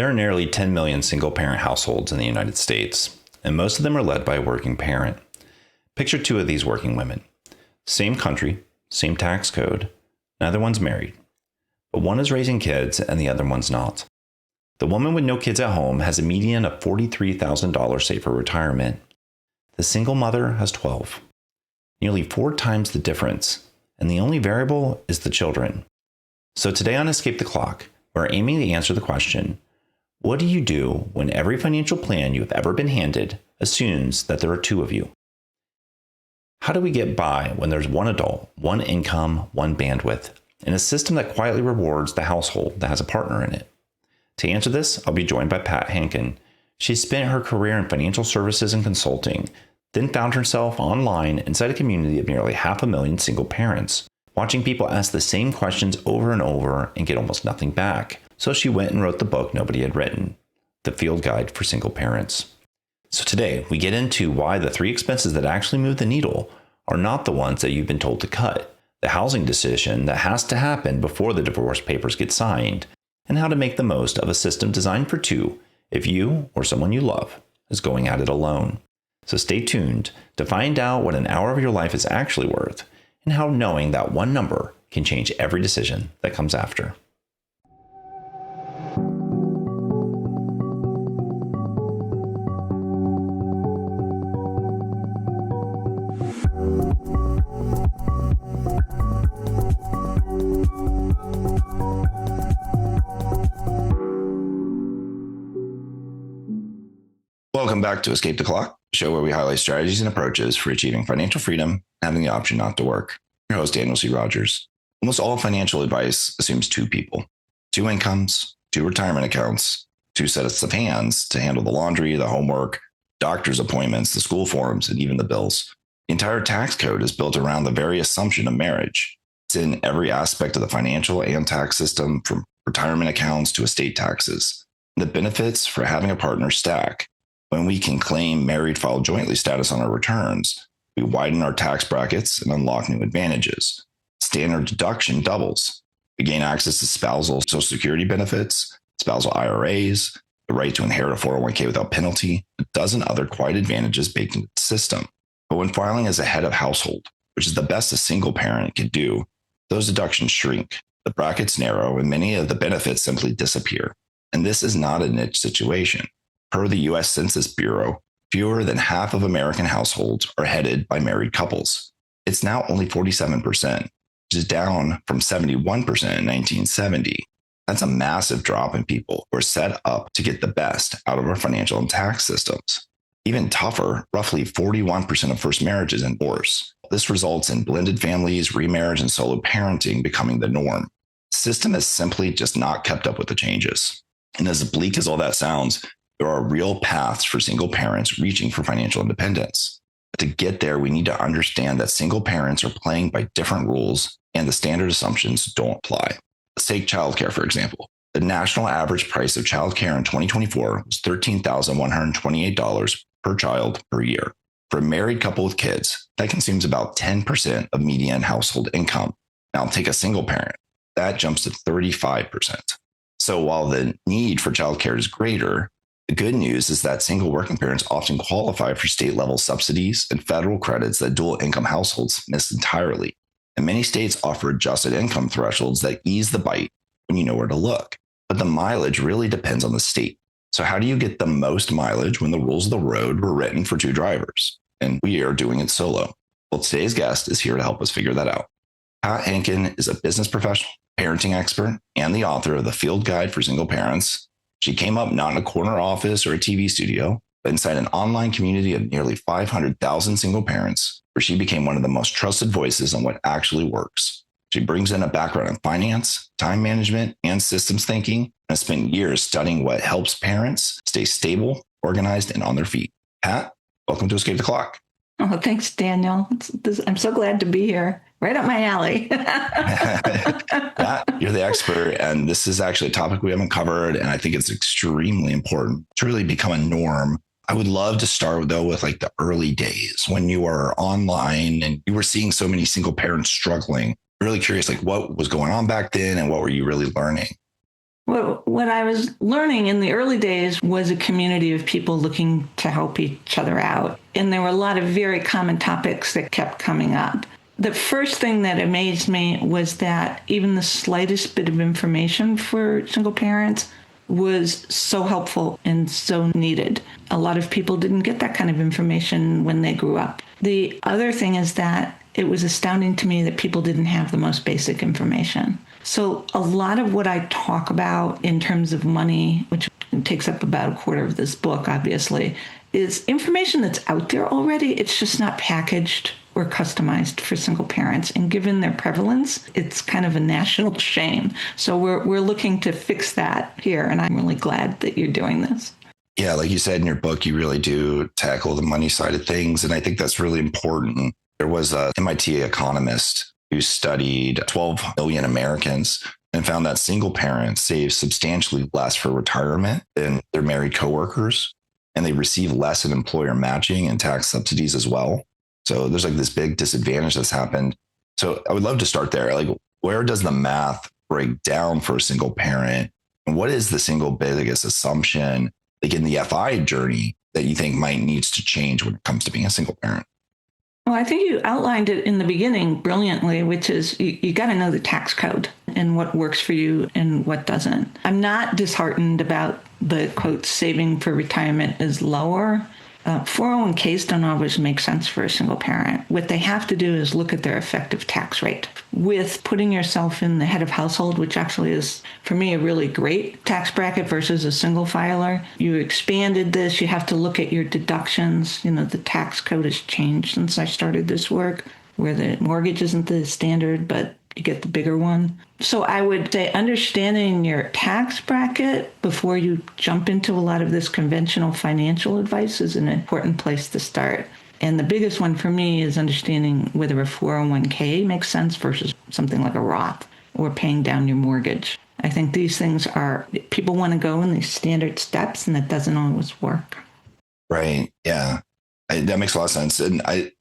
There are nearly 10 million single-parent households in the United States, and most of them are led by a working parent. Picture two of these working women. Same country, same tax code, neither one's married. But one is raising kids and the other one's not. The woman with no kids at home has a median of $43,000 saved for retirement. The single mother has 12. Nearly 4 times the difference, and the only variable is the children. So today on Escape the Clock, we're aiming to answer the question, what do you do when every financial plan you have ever been handed assumes that there are 2 of you? How do we get by when there's one adult, one income, one bandwidth, in a system that quietly rewards the household that has a partner in it? To answer this, I'll be joined by Hankin. She spent her career in financial services and consulting, then found herself online inside a community of nearly 500,000 single parents, watching people ask the same questions over and over and get almost nothing back. So she went and wrote the book nobody had written, The Field Guide for Single Parents. So today, we get into why the 3 expenses that actually move the needle are not the ones that you've been told to cut, the housing decision that has to happen before the divorce papers get signed, and how to make the most of a system designed for 2 if you or someone you love is going at it alone. So stay tuned to find out what an hour of your life is actually worth and how knowing that one number can change every decision that comes after. Welcome back to Escape the Clock, a show where we highlight strategies and approaches for achieving financial freedom and having the option not to work. Your host, Daniel C. Rogers. Almost all financial advice assumes 2 people, 2 incomes, 2 retirement accounts, 2 sets of hands to handle the laundry, the homework, doctor's appointments, the school forms, and even the bills. The entire tax code is built around the very assumption of marriage. It's in every aspect of the financial and tax system, from retirement accounts to estate taxes. The benefits for having a partner stack. When we can claim married filed jointly status on our returns, we widen our tax brackets and unlock new advantages. Standard deduction doubles. We gain access to spousal Social Security benefits, spousal IRAs, the right to inherit a 401k without penalty, a dozen other quiet advantages baked into the system. But when filing as a head of household, which is the best a single parent can do, those deductions shrink, the brackets narrow, and many of the benefits simply disappear. And this is not a niche situation. Per the U.S. Census Bureau, fewer than half of American households are headed by married couples. It's now only 47%, which is down from 71% in 1970. That's a massive drop in people who are set up to get the best out of our financial and tax systems. Even tougher, roughly 41% of first marriages end in divorce. This results in blended families, remarriage, and solo parenting becoming the norm. The system has simply just not kept up with the changes. And as bleak as all that sounds, there are real paths for single parents reaching for financial independence. But to get there, we need to understand that single parents are playing by different rules and the standard assumptions don't apply. Let's take childcare, for example. The national average price of childcare in 2024 was $13,128 per child per year. For a married couple with kids, that consumes about 10% of median household income. Now take a single parent. That jumps to 35%. So while the need for childcare is greater, the good news is that single working parents often qualify for state-level subsidies and federal credits that dual-income households miss entirely. And many states offer adjusted income thresholds that ease the bite when you know where to look. But the mileage really depends on the state. So how do you get the most mileage when the rules of the road were written for 2 drivers? And we are doing it solo. Well, today's guest is here to help us figure that out. Pat Hankin is a business professional, parenting expert, and the author of The Field Guide for Single Parents. She came up not in a corner office or a TV studio, but inside an online community of nearly 500,000 single parents, where she became one of the most trusted voices on what actually works. She brings in a background in finance, time management, and systems thinking, and has spent years studying what helps parents stay stable, organized, and on their feet. Pat, welcome to Escape the Clock. Oh, thanks, Daniel. I'm so glad to be here. Right up my alley. Yeah, you're the expert. And this is actually a topic we haven't covered. And I think it's extremely important to really become a norm. I would love to start, though, with like the early days when you were online and you were seeing so many single parents struggling. I'm really curious, like what was going on back then and what were you really learning? What I was learning in the early days was a community of people looking to help each other out. And there were a lot of very common topics that kept coming up. The first thing that amazed me was that even the slightest bit of information for single parents was so helpful and so needed. A lot of people didn't get that kind of information when they grew up. The other thing is that it was astounding to me that people didn't have the most basic information. So a lot of what I talk about in terms of money, which takes up about a quarter of this book, obviously, is information that's out there already. It's just not packaged or customized for single parents. And given their prevalence, it's kind of a national shame. So we're looking to fix that here. And I'm really glad that you're doing this. Yeah, like you said in your book, you really do tackle the money side of things. And I think that's really important. There was a MIT economist who studied 12 million Americans and found that single parents save substantially less for retirement than their married coworkers. And they receive less in employer matching and tax subsidies as well. So there's like this big disadvantage that's happened. So I would love to start there. Like, where does the math break down for a single parent? And what is the single biggest assumption, like in the FI journey, that you think might needs to change when it comes to being a single parent? Well, I think you outlined it in the beginning brilliantly, which is you got to know the tax code and what works for you and what doesn't. I'm not disheartened about the quote, saving for retirement is lower. 401ks don't always make sense for a single parent. What they have to do is look at their effective tax rate. With putting yourself in the head of household, which actually is, for me, a really great tax bracket versus a single filer, you expanded this. You have to look at your deductions. The tax code has changed since I started this work, where the mortgage isn't the standard, but you get the bigger one. So I would say understanding your tax bracket before you jump into a lot of this conventional financial advice is an important place to start. And the biggest one for me is understanding whether a 401k makes sense versus something like a Roth or paying down your mortgage. I think these things people want to go in these standard steps, and that doesn't always work. Right. Yeah. That makes a lot of sense. And I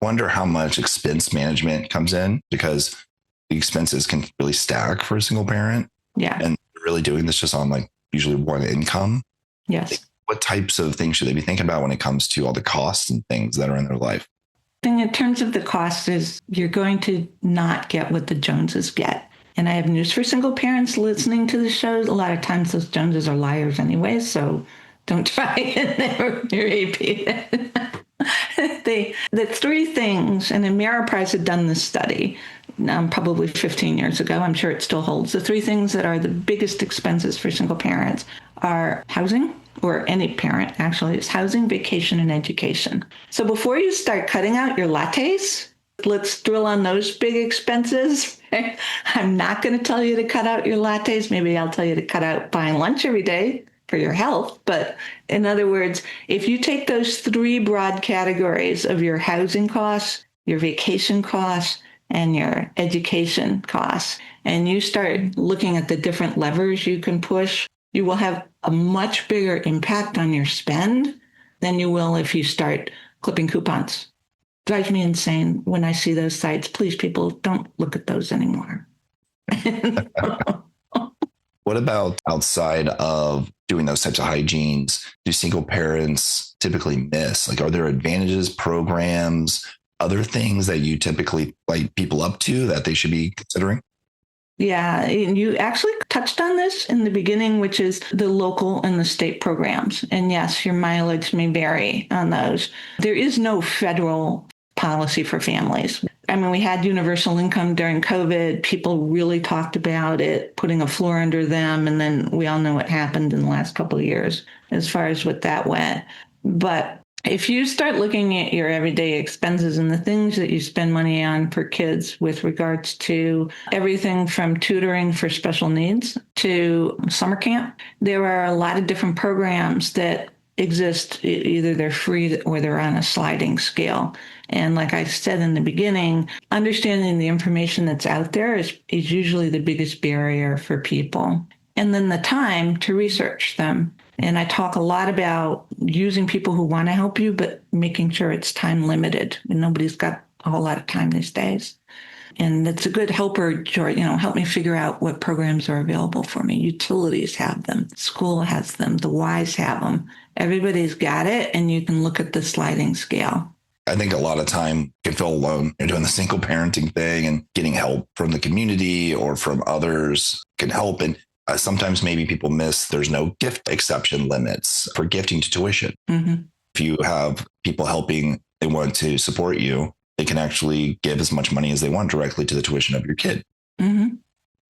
wonder how much expense management comes in, because the expenses can really stack for a single parent. Yeah. And really doing this just on like usually one income. Yes. Like, what types of things should they be thinking about when it comes to all the costs and things that are in their life? In terms of the cost is you're going to not get what the Joneses get. And I have news for single parents listening to the show. A lot of times those Joneses are liars anyway, so don't try and never repeat it. The three things, and Ameriprise had done this study probably 15 years ago. I'm sure it still holds. The three things that are the biggest expenses for single parents are housing, or any parent actually, is housing, vacation, and education. So before you start cutting out your lattes, let's drill on those big expenses. I'm not going to tell you to cut out your lattes. Maybe I'll tell you to cut out buying lunch every day for your health. But in other words, if you take those three broad categories of your housing costs, your vacation costs, and your education costs, and you start looking at the different levers you can push, you will have a much bigger impact on your spend than you will if you start clipping coupons. Drives me insane when I see those sites. Please, people, don't look at those anymore. What about outside of doing those types of hygienes? Do single parents typically miss? Like, are there advantages, programs, other things that you typically light people up to that they should be considering? Yeah, you actually touched on this in the beginning, which is the local and the state programs. And yes, your mileage may vary on those. There is no federal policy for families. I mean, we had universal income during COVID. People really talked about it, putting a floor under them. And then we all know what happened in the last couple of years as far as what that went. But if you start looking at your everyday expenses and the things that you spend money on for kids with regards to everything from tutoring for special needs to summer camp, there are a lot of different programs that exist. Either they're free or they're on a sliding scale. And like I said in the beginning, understanding the information that's out there is usually the biggest barrier for people. And then the time to research them. And I talk a lot about using people who want to help you, but making sure it's time limited. And nobody's got a whole lot of time these days. And it's a good helper, help me figure out what programs are available for me. Utilities have them. School has them. The Ys have them. Everybody's got it. And you can look at the sliding scale. I think a lot of time you can feel alone. You're doing the single parenting thing, and getting help from the community or from others can help. And sometimes maybe people miss there's no gift exception limits for gifting to tuition. Mm-hmm. If you have people helping, they want to support you, they can actually give as much money as they want directly to the tuition of your kid. Mm-hmm.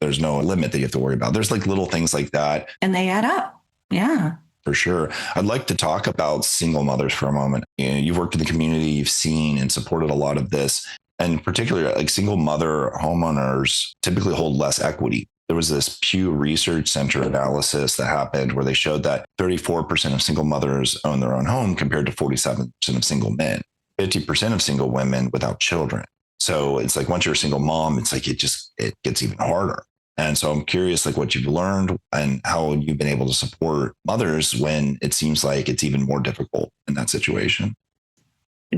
There's no limit that you have to worry about. There's like little things like that. And they add up. Yeah. For sure. I'd like to talk about single mothers for a moment. You've worked in the community, you've seen and supported a lot of this. And particularly like single mother homeowners typically hold less equity. There was this Pew Research Center analysis that happened where they showed that 34% of single mothers own their own home compared to 47% of single men, 50% of single women without children. So it's like once you're a single mom, it's like it gets even harder. And so I'm curious, like what you've learned and how you've been able to support mothers when it seems like it's even more difficult in that situation.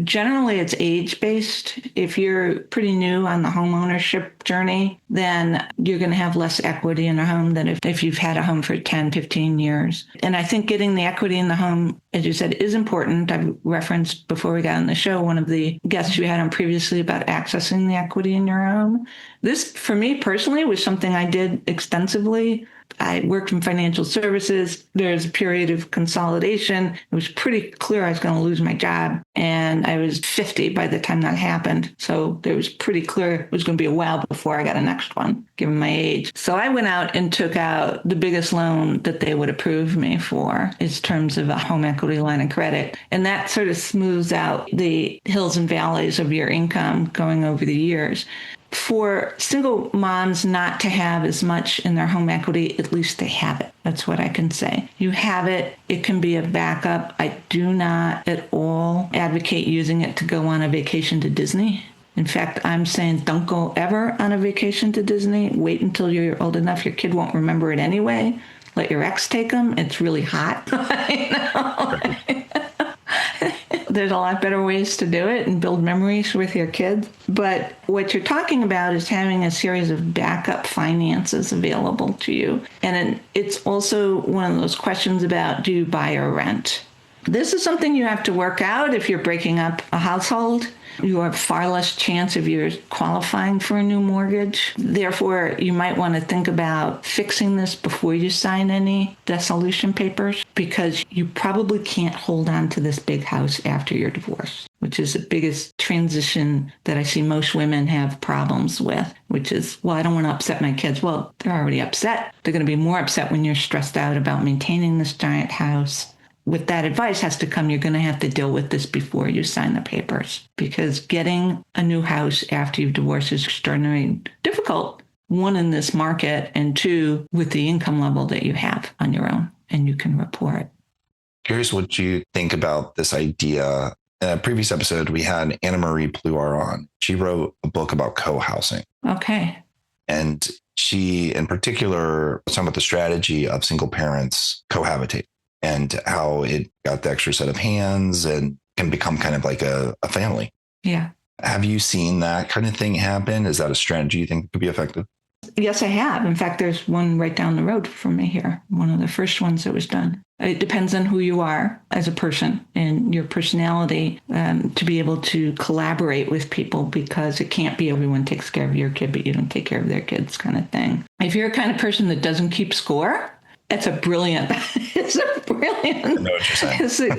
Generally, it's age-based. If you're pretty new on the home ownership journey, then you're going to have less equity in a home than if you've had a home for 10, 15 years. And I think getting the equity in the home, as you said, is important. I've referenced before we got on the show, one of the guests you had on previously about accessing the equity in your home. This, for me personally, was something I did extensively. I worked in financial services. There's a period of consolidation. It was pretty clear I was going to lose my job. And I was 50 by the time that happened. So it was pretty clear it was going to be a while before I got a next one, given my age. So I went out and took out the biggest loan that they would approve me for in terms of a home equity line of credit. And that sort of smooths out the hills and valleys of your income going over the years. For single moms not to have as much in their home equity, at least they have it. That's what I can say. You have it. It can be a backup. I do not at all advocate using it to go on a vacation to Disney. In fact, I'm saying don't go ever on a vacation to Disney. Wait until you're old enough. Your kid won't remember it anyway. Let your ex take them. It's really hot. I know. There's a lot better ways to do it and build memories with your kids. But what you're talking about is having a series of backup finances available to you. And it's also one of those questions about, do you buy or rent? This is something you have to work out if you're breaking up a household. You have far less chance of you qualifying for a new mortgage. Therefore, you might want to think about fixing this before you sign any dissolution papers, because you probably can't hold on to this big house after your divorce, which is the biggest transition that I see most women have problems with, which is, well, I don't want to upset my kids. Well, they're already upset. They're going to be more upset when you're stressed out about maintaining this giant house. With that advice has to come, you're going to have to deal with this before you sign the papers, because getting a new house after you've divorced is extraordinarily difficult. One, in this market, and two, with the income level that you have on your own and you can report. Curious what you think about this idea. In a previous episode, we had Anna Marie Pluar on. She wrote a book about co-housing. Okay. And she, in particular, was talking about the strategy of single parents cohabitate, and how it got the extra set of hands and can become kind of like a family. Yeah. Have you seen that kind of thing happen? Is that a strategy you think could be effective? Yes, I have. In fact, there's one right down the road from me here. One of the first ones that was done. It depends on who you are as a person and your personality to be able to collaborate with people, because it can't be everyone takes care of your kid, but you don't take care of their kids kind of thing. If you're a kind of person that doesn't keep score, it's a brilliant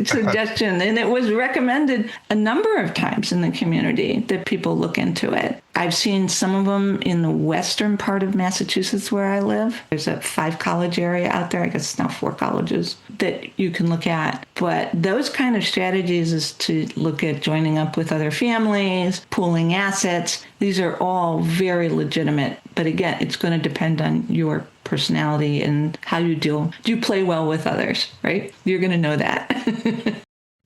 suggestion. And it was recommended a number of times in the community that people look into it. I've seen some of them in the western part of Massachusetts where I live. There's a 5-college area out there. I guess it's now 4 colleges that you can look at. But those kind of strategies is to look at joining up with other families, pooling assets. These are all very legitimate. But again, it's going to depend on your personality and how you deal. Do you play well with others, right? You're going to know that.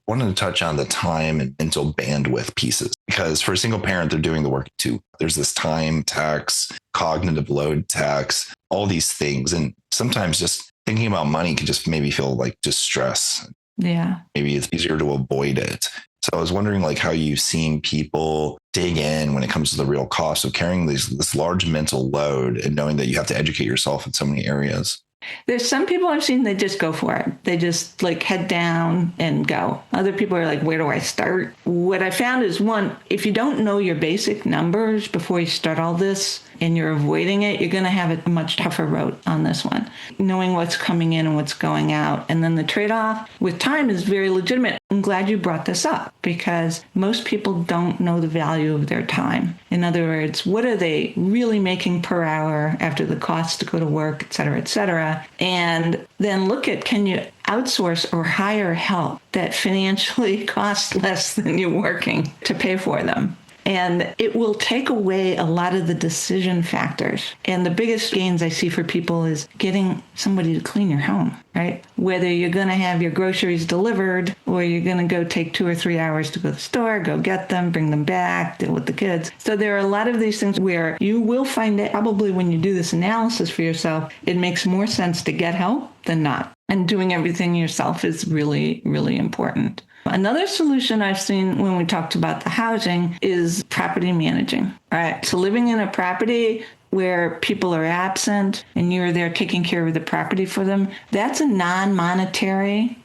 Wanted to touch on the time and mental bandwidth pieces, because for a single parent, they're doing the work too. There's this time tax, cognitive load tax, all these things. And sometimes just thinking about money can just maybe feel like just stress. Yeah. Maybe it's easier to avoid it. So I was wondering like how you've seen people dig in when it comes to the real cost of carrying this large mental load and knowing that you have to educate yourself in so many areas. There's some people I've seen that just go for it. They just like head down and go. Other people are like, where do I start? What I found is one, if you don't know your basic numbers before you start all this and you're avoiding it, you're going to have a much tougher road on this one. Knowing what's coming in and what's going out. And then the trade-off with time is very legitimate. I'm glad you brought this up because most people don't know the value of their time. In other words, what are they really making per hour after the cost to go to work, et cetera, et cetera. And then look at, can you outsource or hire help that financially costs less than you're working to pay for them? And it will take away a lot of the decision factors. And the biggest gains I see for people is getting somebody to clean your home, right? Whether you're going to have your groceries delivered or you're going to go take 2 or 3 hours to go to the store, go get them, bring them back, deal with the kids. So there are a lot of these things where you will find it probably when you do this analysis for yourself, it makes more sense to get help than not. And doing everything yourself is really, really important. Another solution I've seen when we talked about the housing is property managing. All right. So living in a property where people are absent and you're there taking care of the property for them, that's a monetary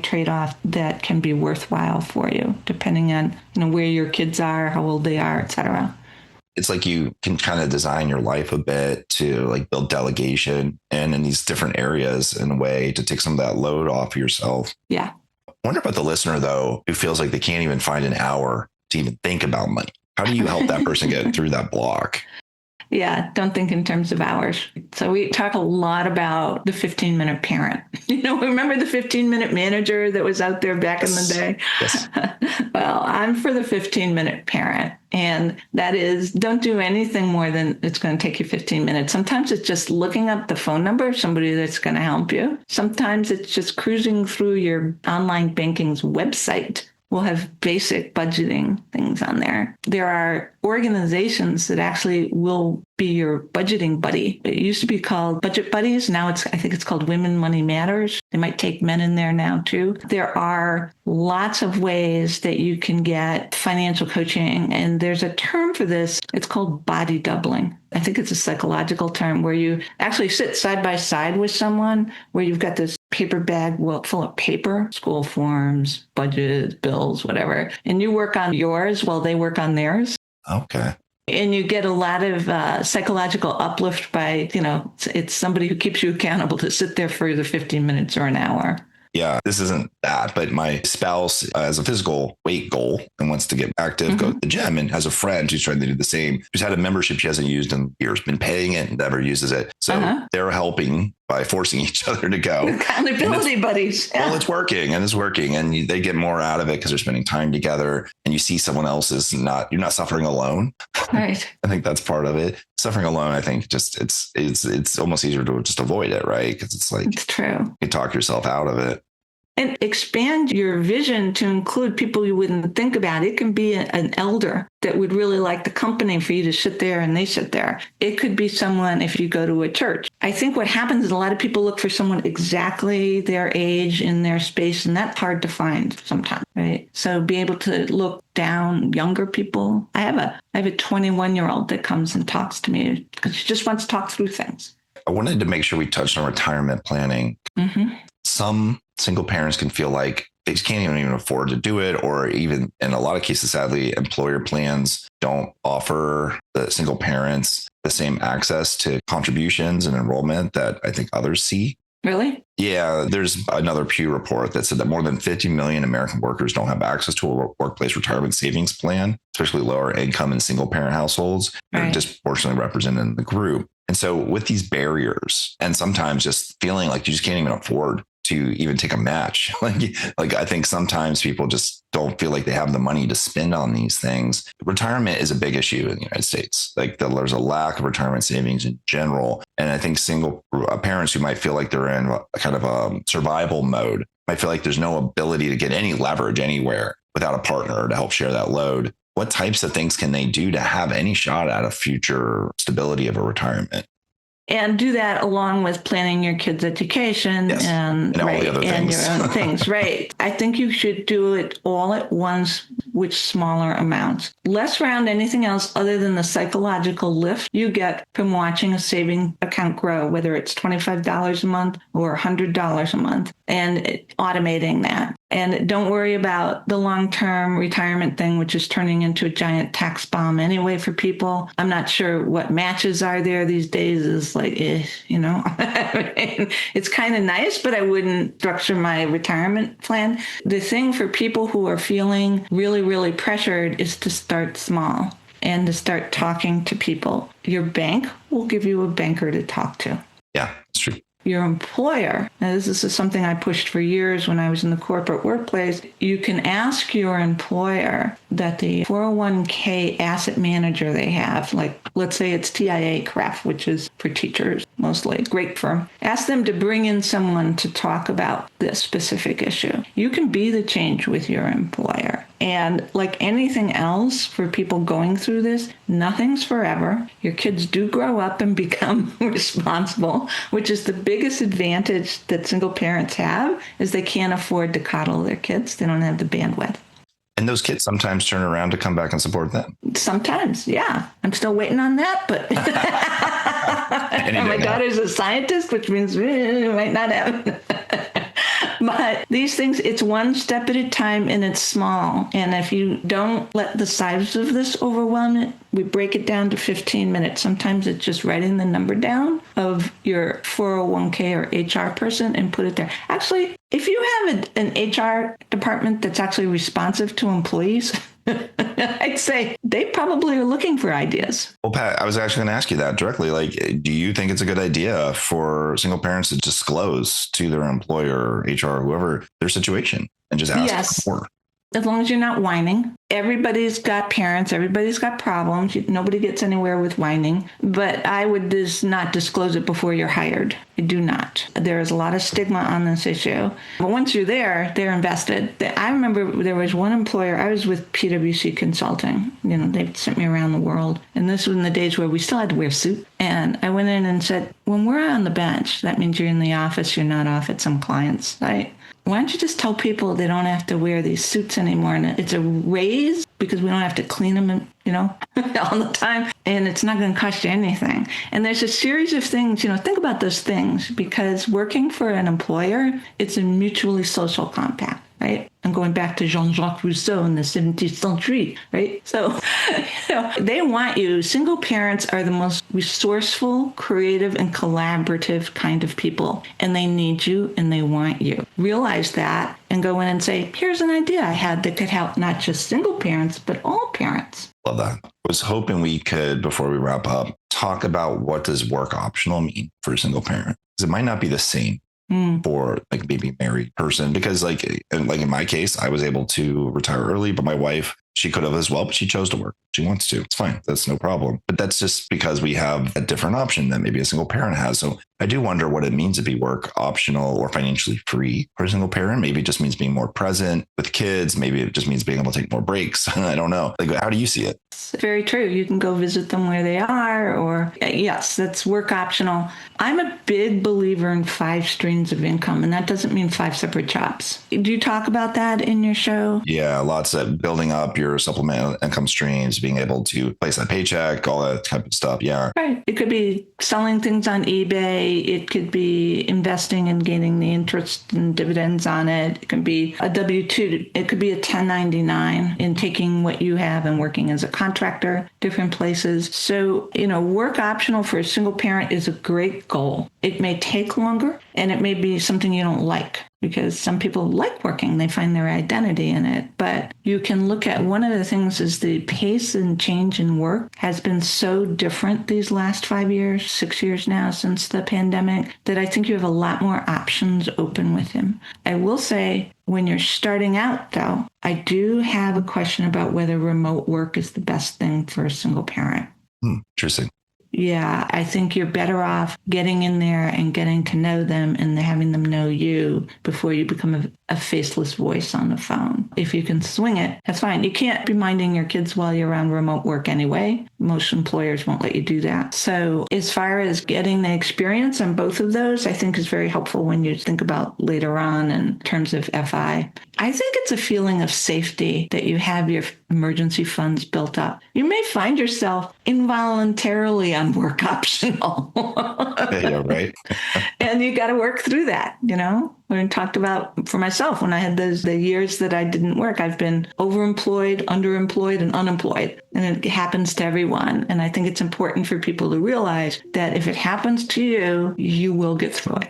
trade-off that can be worthwhile for you, depending on where your kids are, how old they are, et cetera. It's like you can kind of design your life a bit to like build delegation and in these different areas in a way to take some of that load off yourself. Yeah. I wonder about the listener, though, who feels like they can't even find an hour to even think about money. How do you help that person get through that block? Yeah, don't think in terms of hours. So we talk a lot about the 15-minute parent. Remember the 15-minute manager that was out there back in the day? Yes. Well, I'm for the 15-minute parent. And that is, don't do anything more than it's going to take you 15 minutes. Sometimes it's just looking up the phone number of somebody that's going to help you. Sometimes it's just cruising through your online banking's website. We'll have basic budgeting things on there. There are organizations that actually will be your budgeting buddy. It used to be called Budget Buddies. Now I think it's called Women Money Matters. They might take men in there now too. There are lots of ways that you can get financial coaching. And there's a term for this. It's called body doubling. I think it's a psychological term where you actually sit side by side with someone where you've got this paper bag full of paper, school forms, budgets, bills, whatever. And you work on yours while they work on theirs. Okay. And you get a lot of psychological uplift by, it's somebody who keeps you accountable to sit there for either 15 minutes or an hour. Yeah, this isn't that, but my spouse has a physical weight goal and wants to get active, go to the gym, and has a friend who's trying to do the same, who's had a membership she hasn't used in years, been paying it and never uses it. So they're helping by forcing each other to go. Accountability buddies. Yeah. Well, it's working and they get more out of it because they're spending time together and you see someone else you're not suffering alone. Right. I think that's part of it. Suffering alone, I think just it's almost easier to just avoid it, right? Because it's like, it's true. You talk yourself out of it. And expand your vision to include people you wouldn't think about. It can be an elder that would really like the company for you to sit there and they sit there. It could be someone if you go to a church. I think what happens is a lot of people look for someone exactly their age in their space, and that's hard to find sometimes, right? So be able to look down younger people. I have a 21-year-old that comes and talks to me because she just wants to talk through things. I wanted to make sure we touched on retirement planning. Some single parents can feel like they can't even afford to do it, or even in a lot of cases, sadly, employer plans don't offer the single parents the same access to contributions and enrollment that I think others see. Really? Yeah, there's another Pew report that said that more than 50 million American workers don't have access to a workplace retirement savings plan, especially lower income and single parent households that are disproportionately represented in the group. And so with these barriers and sometimes just feeling like you just can't even afford to even take a match. Like I think sometimes people just don't feel like they have the money to spend on these things. Retirement is a big issue in the United States. Like there's a lack of retirement savings in general. And I think single parents who might feel like they're in a kind of a survival mode might feel like there's no ability to get any leverage anywhere without a partner to help share that load. What types of things can they do to have any shot at a future stability of a retirement? And do that along with planning your kids' education and all the other and things. your own things, right? I think you should do it all at once with smaller amounts. Less around anything else other than the psychological lift you get from watching a saving account grow, whether it's $25 a month or $100 a month, and automating that. And don't worry about the long-term retirement thing, which is turning into a giant tax bomb anyway for people. I'm not sure what matches are there these days. Is like, I mean, it's kind of nice, but I wouldn't structure my retirement plan. The thing for people who are feeling really, really pressured is to start small and to start talking to people. Your bank will give you a banker to talk to. Yeah, it's true. Your employer, now this is something I pushed for years when I was in the corporate workplace, you can ask your employer that the 401k asset manager they have, like let's say it's TIA Craft, which is for teachers mostly, great firm, ask them to bring in someone to talk about this specific issue. You can be the change with your employer. And like anything else for people going through this, nothing's forever. Your kids do grow up and become responsible, which is the biggest advantage that single parents have, is they can't afford to coddle their kids. They don't have the bandwidth. And those kids sometimes turn around to come back and support them. Sometimes, yeah. I'm still waiting on that, but my daughter's a scientist, which means it might not happen. But these things, it's one step at a time and it's small. And if you don't let the size of this overwhelm it, we break it down to 15 minutes. Sometimes it's just writing the number down of your 401k or HR person and put it there. Actually, if you have an HR department that's actually responsive to employees, I'd say they probably are looking for ideas. Well, Pat, I was actually going to ask you that directly. Like, do you think it's a good idea for single parents to disclose to their employer, HR, whoever, their situation and just ask for more? As long as you're not whining. Everybody's got parents. Everybody's got problems. Nobody gets anywhere with whining. But I would just not disclose it before you're hired. I do not. There is a lot of stigma on this issue. But once you're there, they're invested. I remember there was one employer. I was with PwC Consulting. They sent me around the world. And this was in the days where we still had to wear suits. And I went in and said, when we're on the bench, that means you're in the office. You're not off at some client's site. Why don't you just tell people they don't have to wear these suits anymore? And it's a raise because we don't have to clean them, all the time. And it's not going to cost you anything. And there's a series of things, think about those things, because working for an employer, it's a mutually social compact. Right? I'm going back to Jean-Jacques Rousseau in the 17th century, right? So, they want you. Single parents are the most resourceful, creative, and collaborative kind of people. And they need you and they want you. Realize that and go in and say, here's an idea I had that could help not just single parents, but all parents. Love that. I was hoping we could, before we wrap up, talk about what does work optional mean for a single parent? Because it might not be the same for like maybe married person, because like in my case, I was able to retire early, but my wife, she could have as well, but she chose to work. She wants to. It's fine. That's no problem. But that's just because we have a different option than maybe a single parent has. So I do wonder what it means to be work optional or financially free for a single parent. Maybe it just means being more present with kids. Maybe it just means being able to take more breaks. I don't know. Like, how do you see it? It's very true. You can go visit them where they are, or yes, that's work optional. I'm a big believer in 5 streams of income, and that doesn't mean 5 separate jobs. Do you talk about that in your show? Yeah, lots of building up your supplemental income streams, being able to place that paycheck, all that type of stuff. Yeah. Right. It could be selling things on eBay. It could be investing and gaining the interest and dividends on it. It can be a W-2. It could be a 1099 in taking what you have and working as a contractor, different places. So, work optional for a single parent is a great goal. It may take longer and it may be something you don't like, because some people like working. They find their identity in it. But you can look at, one of the things is the pace and change in work has been so different these last 5 years, 6 years now since the pandemic, that I think you have a lot more options open with him. I will say, when you're starting out, though, I do have a question about whether remote work is the best thing for a single parent. Interesting. Yeah, I think you're better off getting in there and getting to know them and having them know you before you become a faceless voice on the phone. If you can swing it, that's fine. You can't be minding your kids while you're on remote work anyway. Most employers won't let you do that. So as far as getting the experience on both of those, I think is very helpful when you think about later on in terms of FI. I think it's a feeling of safety that you have your emergency funds built up. You may find yourself involuntarily on WorkOptional. Yeah, right. And you got to work through that, We talked about, for myself, when I had the years that I didn't work, I've been overemployed, underemployed, and unemployed. And it happens to everyone. And I think it's important for people to realize that if it happens to you, you will get through it.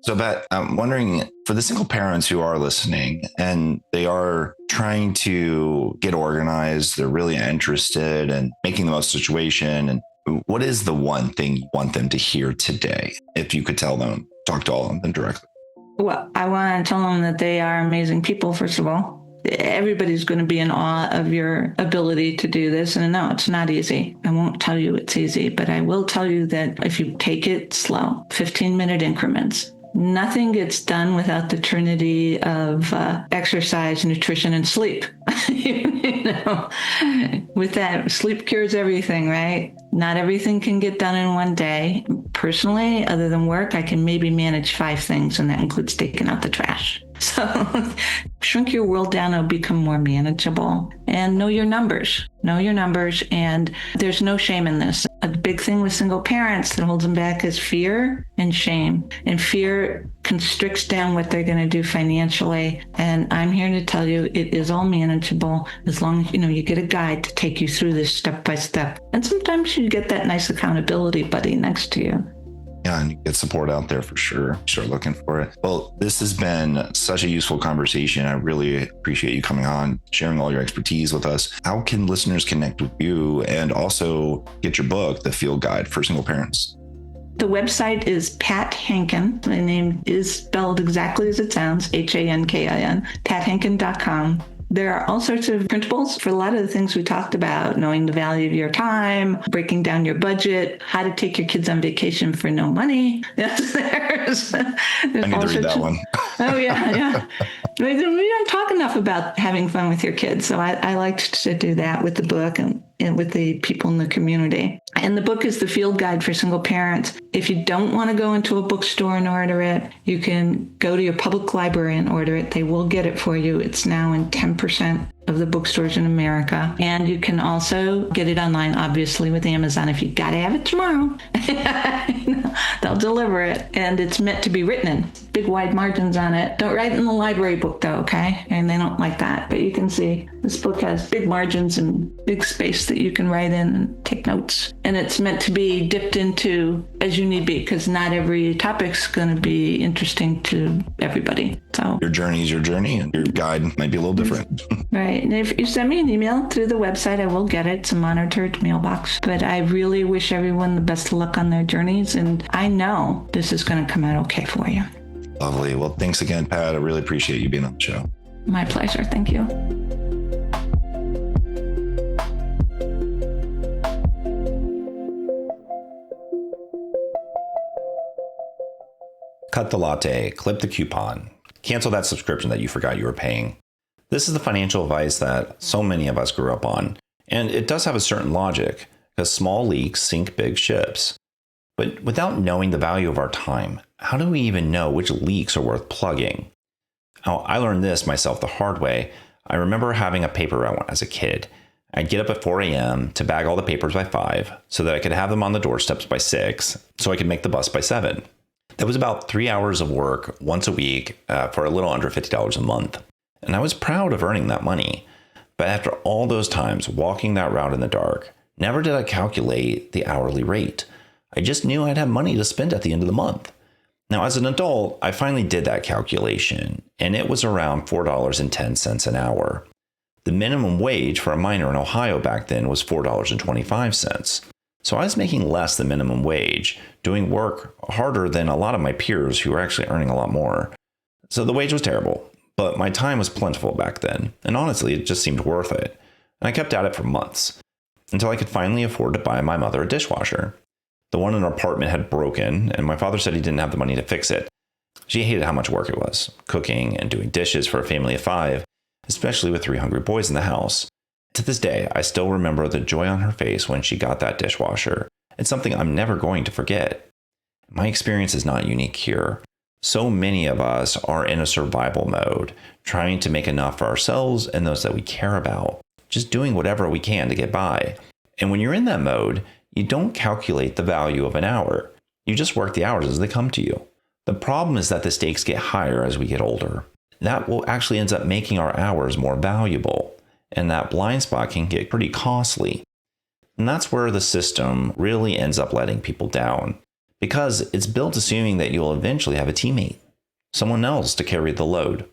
So, Beth, I'm wondering, for the single parents who are listening and they are trying to get organized, they're really interested in making the most situation. And what is the one thing you want them to hear today? If you could tell them, talk to all of them directly. Well, I want to tell them that they are amazing people, first of all. Everybody's going to be in awe of your ability to do this. And no, it's not easy. I won't tell you it's easy, but I will tell you that if you take it slow, 15-minute increments, nothing gets done without the trinity of exercise, nutrition, and sleep. With that, sleep cures everything, right? Not everything can get done in one day. Personally, other than work, I can maybe manage 5 things, and that includes taking out the trash. So shrink your world down, it'll become more manageable. And know your numbers. Know your numbers, and there's no shame in this. A big thing with single parents that holds them back is fear and shame. And fear constricts down what they're going to do financially. And I'm here to tell you it is all manageable as long as you get a guide to take you through this step by step. And sometimes you get that nice accountability buddy next to you. Yeah, and you get support out there for sure. Start looking for it. Well, this has been such a useful conversation. I really appreciate you coming on, sharing all your expertise with us. How can listeners connect with you and also get your book, The Field Guide for Single Parents? The website is Pat Hankin. My name is spelled exactly as it sounds, Hankin, pathankin.com. There are all sorts of principles for a lot of the things we talked about, knowing the value of your time, breaking down your budget, how to take your kids on vacation for no money. There's I need to read that one. Oh, yeah. We don't talk enough about having fun with your kids. So I like to do that with the book and with the people in the community. And the book is the field guide for single parents. If you don't want to go into a bookstore and order it, you can go to your public library and order it. They will get it for you. It's now in 10% of the bookstores in America. And you can also get it online, obviously, with Amazon. If you got to have it tomorrow, they'll deliver it. And it's meant to be written in big, wide margins on it. Don't write in the library book, though, okay? And they don't like that. But you can see this book has big margins and big space that you can write in and take notes. And it's meant to be dipped into as you need be, because not every topic's going to be interesting to everybody. So your journey is your journey, and your guide might be a little different. Right. And if you send me an email through the website, I will get it. It's a monitored mailbox. But I really wish everyone the best of luck on their journeys. And I know this is going to come out okay for you. Lovely. Well, thanks again, Pat. I really appreciate you being on the show. My pleasure. Thank you. Cut the latte, clip the coupon, cancel that subscription that you forgot you were paying. This is the financial advice that so many of us grew up on, and it does have a certain logic, because small leaks sink big ships. But without knowing the value of our time, how do we even know which leaks are worth plugging? Now, I learned this myself the hard way. I remember having a paper route as a kid. I'd get up at 4 a.m. to bag all the papers by 5 so that I could have them on the doorsteps by 6 so I could make the bus by 7. That was about 3 hours of work once a week for a little under $50 a month. And I was proud of earning that money. But after all those times walking that route in the dark, never did I calculate the hourly rate. I just knew I'd have money to spend at the end of the month. Now, as an adult, I finally did that calculation, and it was around $4.10 an hour. The minimum wage for a miner in Ohio back then was $4.25. So I was making less than minimum wage, doing work harder than a lot of my peers who were actually earning a lot more. So the wage was terrible, but my time was plentiful back then, and honestly, it just seemed worth it. And I kept at it for months, until I could finally afford to buy my mother a dishwasher. The one in our apartment had broken, and my father said he didn't have the money to fix it. She hated how much work it was, cooking and doing dishes for a family of 5, especially with 3 hungry boys in the house. To this day, I still remember the joy on her face when she got that dishwasher. It's something I'm never going to forget. My experience is not unique here. So many of us are in a survival mode, trying to make enough for ourselves and those that we care about, just doing whatever we can to get by. And when you're in that mode, you don't calculate the value of an hour. You just work the hours as they come to you. The problem is that the stakes get higher as we get older. That will actually ends up making our hours more valuable, and that blind spot can get pretty costly. And that's where the system really ends up letting people down, because it's built assuming that you'll eventually have a teammate, someone else to carry the load.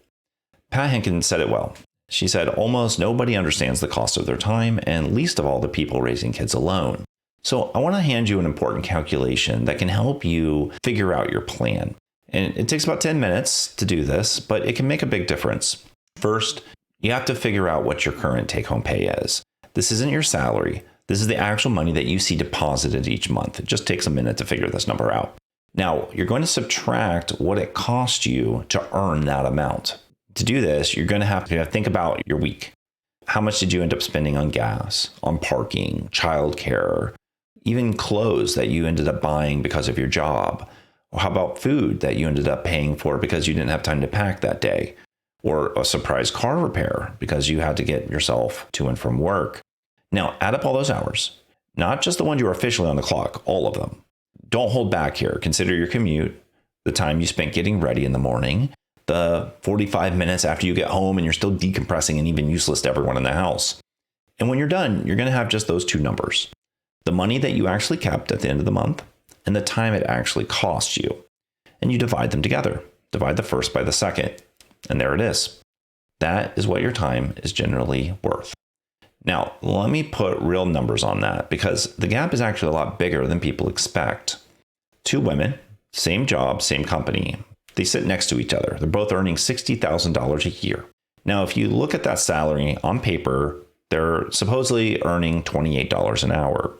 Pat Hankin said it well. She said, almost nobody understands the cost of their time, and least of all the people raising kids alone. So I want to hand you an important calculation that can help you figure out your plan. And it takes about 10 minutes to do this, but it can make a big difference. First, you have to figure out what your current take-home pay is. This isn't your salary. This is the actual money that you see deposited each month. It just takes a minute to figure this number out. Now, you're going to subtract what it cost you to earn that amount. To do this, you're going to have to think about your week. How much did you end up spending on gas, on parking, childcare, even clothes that you ended up buying because of your job? Or how about food that you ended up paying for because you didn't have time to pack that day? Or a surprise car repair because you had to get yourself to and from work. Now, add up all those hours, not just the ones you are officially on the clock, all of them. Don't hold back here. Consider your commute, the time you spent getting ready in the morning, the 45 minutes after you get home and you're still decompressing and even useless to everyone in the house. And when you're done, you're going to have just those 2 numbers. The money that you actually kept at the end of the month and the time it actually cost you. And you divide them together. Divide the first by the second. And there it is. That is what your time is generally worth. Now, let me put real numbers on that because the gap is actually a lot bigger than people expect. 2 women, same job, same company. They sit next to each other. They're both earning $60,000 a year. Now, if you look at that salary on paper, they're supposedly earning $28 an hour.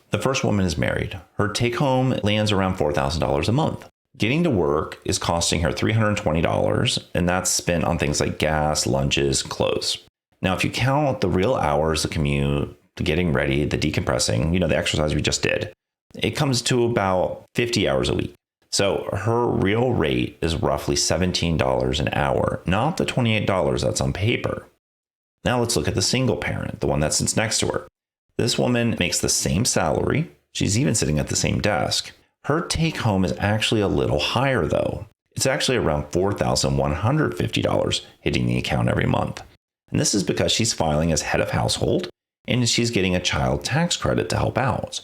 The first woman is married. Her take home lands around $4,000 a month. Getting to work is costing her $320, and that's spent on things like gas, lunches, clothes. Now, if you count the real hours, the commute, the getting ready, the decompressing, the exercise we just did, it comes to about 50 hours a week. So her real rate is roughly $17 an hour, not the $28 that's on paper. Now let's look at the single parent, the one that sits next to her. This woman makes the same salary. She's even sitting at the same desk. Her take home is actually a little higher though. It's actually around $4,150 hitting the account every month. And this is because she's filing as head of household and she's getting a child tax credit to help out.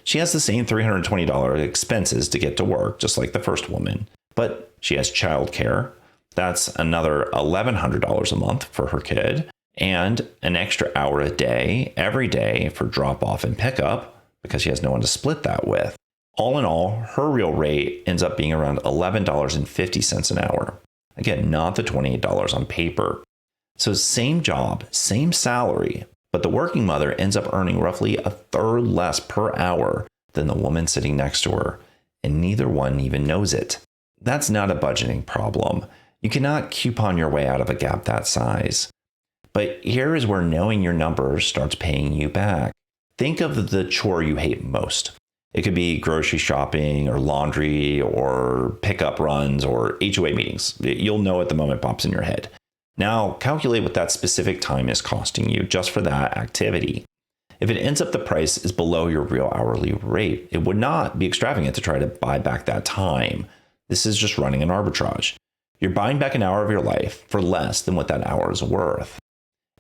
She has the same $320 expenses to get to work, just like the first woman, but she has childcare. That's another $1,100 a month for her kid and an extra hour a day, every day for drop off and pickup because she has no one to split that with. All in all, her real rate ends up being around $11.50 an hour. Again, not the $28 on paper. So same job, same salary, but the working mother ends up earning roughly a third less per hour than the woman sitting next to her, and neither one even knows it. That's not a budgeting problem. You cannot coupon your way out of a gap that size. But here is where knowing your numbers starts paying you back. Think of the chore you hate most. It could be grocery shopping or laundry or pickup runs or HOA meetings. You'll know it the moment it pops in your head. Now calculate what that specific time is costing you just for that activity. If it ends up the price is below your real hourly rate, it would not be extravagant to try to buy back that time. This is just running an arbitrage. You're buying back an hour of your life for less than what that hour is worth.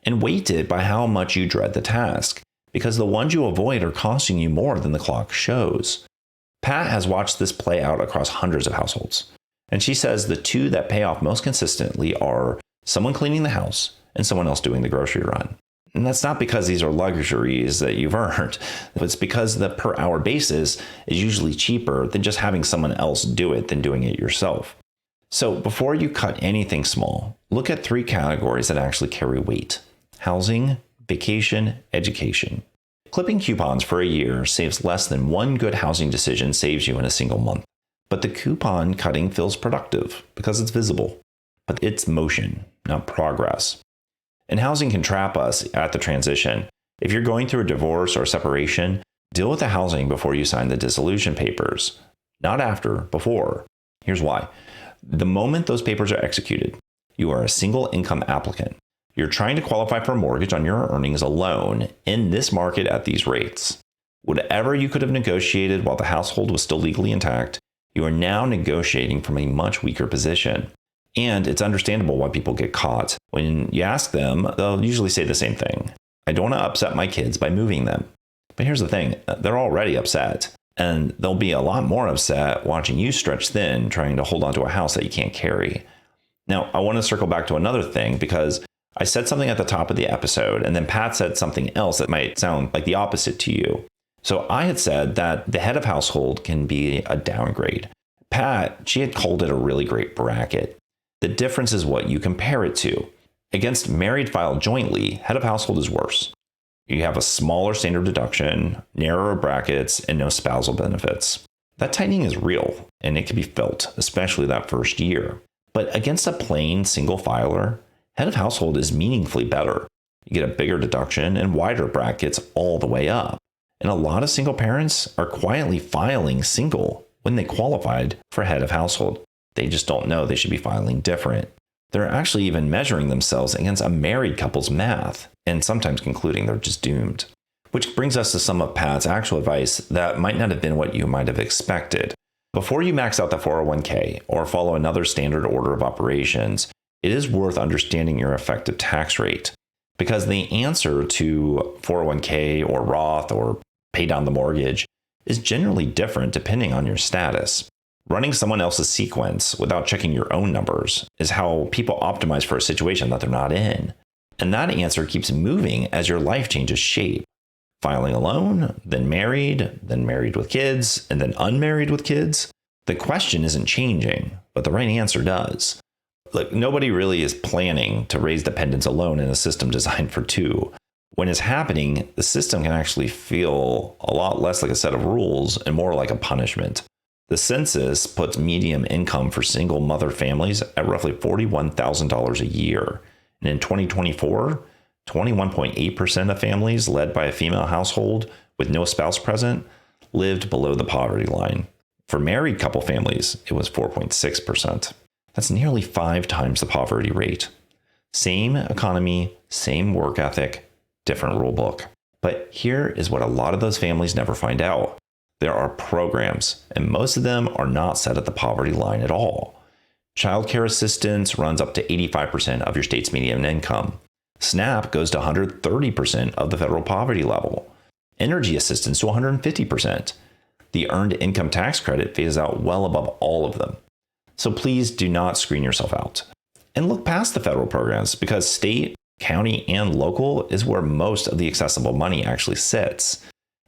And weight it by how much you dread the task, because the ones you avoid are costing you more than the clock shows. Pat has watched this play out across hundreds of households, and she says the 2 that pay off most consistently are someone cleaning the house and someone else doing the grocery run. And that's not because these are luxuries that you've earned. It's because the per hour basis is usually cheaper than just having someone else do it than doing it yourself. So before you cut anything small, look at 3 categories that actually carry weight: housing, vacation, education. Clipping coupons for a year saves less than one good housing decision saves you in a single month. But the coupon cutting feels productive because it's visible. But it's motion, not progress. And housing can trap us at the transition. If you're going through a divorce or separation, deal with the housing before you sign the dissolution papers. Not after, before. Here's why. The moment those papers are executed, you are a single income applicant. You're trying to qualify for a mortgage on your earnings alone in this market at these rates. Whatever you could have negotiated while the household was still legally intact, you are now negotiating from a much weaker position. And it's understandable why people get caught. When you ask them, they'll usually say the same thing. I don't want to upset my kids by moving them. But here's the thing, they're already upset. And they'll be a lot more upset watching you stretch thin, trying to hold onto a house that you can't carry. Now, I want to circle back to another thing because I said something at the top of the episode, and then Pat said something else that might sound like the opposite to you. So I had said that the head of household can be a downgrade. Pat, she had called it a really great bracket. The difference is what you compare it to. Against married filed jointly, head of household is worse. You have a smaller standard deduction, narrower brackets, and no spousal benefits. That tightening is real, and it can be felt, especially that first year. But against a plain single filer, head of household is meaningfully better. You get a bigger deduction and wider brackets all the way up. And a lot of single parents are quietly filing single when they qualified for head of household. They just don't know they should be filing different. They're actually even measuring themselves against a married couple's math, and sometimes concluding they're just doomed. Which brings us to some of Pat's actual advice that might not have been what you might have expected. Before you max out the 401k or follow another standard order of operations, it is worth understanding your effective tax rate. Because the answer to 401k or Roth or pay down the mortgage is generally different depending on your status. Running someone else's sequence without checking your own numbers is how people optimize for a situation that they're not in. And that answer keeps moving as your life changes shape. Filing alone, then married with kids, and then unmarried with kids. The question isn't changing, but the right answer does. Look, nobody really is planning to raise dependents alone in a system designed for two. When it's happening, the system can actually feel a lot less like a set of rules and more like a punishment. The census puts median income for single mother families at roughly $41,000 a year. And in 2024, 21.8% of families led by a female household with no spouse present lived below the poverty line. For married couple families, it was 4.6%. That's nearly 5 times the poverty rate. Same economy, same work ethic, different rule book. But here is what a lot of those families never find out. There are programs, and most of them are not set at the poverty line at all. Childcare assistance runs up to 85% of your state's median income. SNAP goes to 130% of the federal poverty level. Energy assistance to 150%. The earned income tax credit phases out well above all of them. So please do not screen yourself out. And look past the federal programs because state, county, and local is where most of the accessible money actually sits.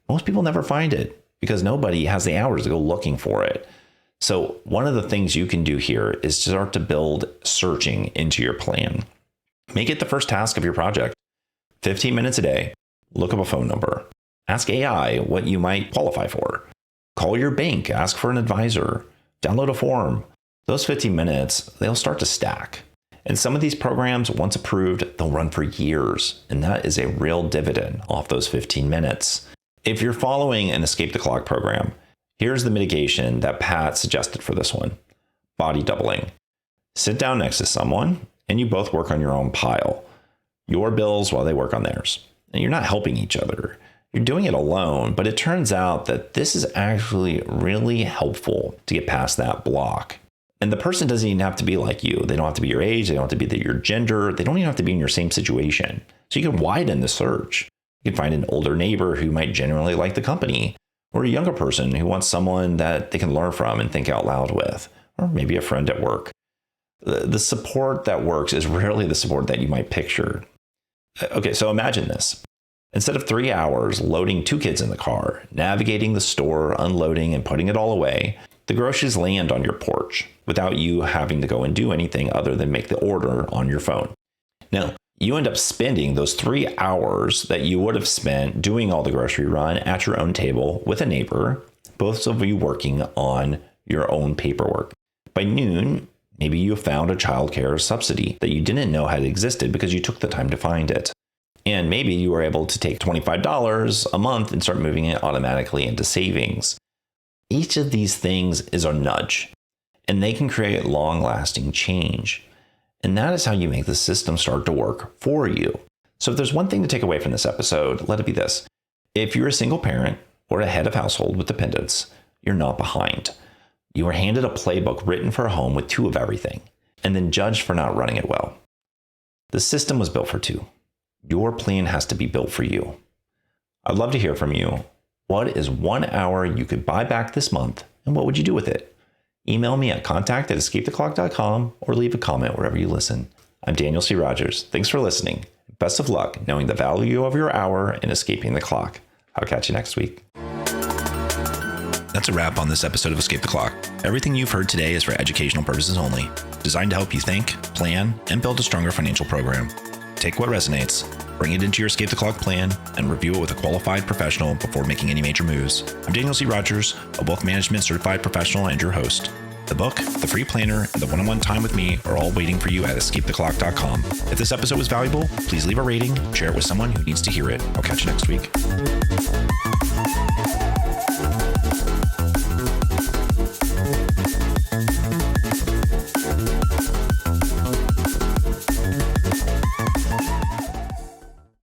Most people never find it because nobody has the hours to go looking for it. So one of the things you can do here is start to build searching into your plan. Make it the first task of your project. 15 minutes a day, look up a phone number. Ask AI what you might qualify for. Call your bank, ask for an advisor, download a form. Those 15 minutes, they'll start to stack. And some of these programs, once approved, they'll run for years. And that is a real dividend off those 15 minutes. If you're following an Escape the Clock program, here's the mitigation that Pat suggested for this one. Body doubling. Sit down next to someone and you both work on your own pile. Your bills while they work on theirs. And you're not helping each other. You're doing it alone, but it turns out that this is actually really helpful to get past that block. And the person doesn't even have to be like you. They don't have to be your age. They don't have to be your gender. They don't even have to be in your same situation. So you can widen the search. You can find an older neighbor who might genuinely like the company, or a younger person who wants someone that they can learn from and think out loud with, or maybe a friend at work. The support that works is rarely the support that you might picture. Okay, so imagine this. Instead of 3 hours loading 2 kids in the car, navigating the store, unloading, and putting it all away, the groceries land on your porch without you having to go and do anything other than make the order on your phone. Now, you end up spending those 3 hours that you would have spent doing all the grocery run at your own table with a neighbor, both of you working on your own paperwork. By noon, maybe you found a childcare subsidy that you didn't know had existed because you took the time to find it. And maybe you were able to take $25 a month and start moving it automatically into savings. Each of these things is a nudge, and they can create long-lasting change. And that is how you make the system start to work for you. So if there's one thing to take away from this episode, let it be this. If you're a single parent or a head of household with dependents, you're not behind. You were handed a playbook written for a home with 2 of everything, and then judged for not running it well. The system was built for 2. Your plan has to be built for you. I'd love to hear from you. What is 1 hour you could buy back this month, and what would you do with it? Email me at contact@escapetheClock.com or leave a comment wherever you listen. I'm Daniel C. Rogers. Thanks for listening. Best of luck knowing the value of your hour and escaping the clock. I'll catch you next week. That's a wrap on this episode of Escape the Clock. Everything you've heard today is for educational purposes only, designed to help you think, plan, and build a stronger financial program. Take what resonates, bring it into your Escape the Clock plan, and review it with a qualified professional before making any major moves. I'm Daniel C. Rogers, a wealth management certified professional and your host. The book, the free planner, and the one-on-one time with me are all waiting for you at EscapeTheClock.com. If this episode was valuable, please leave a rating, share it with someone who needs to hear it. I'll catch you next week.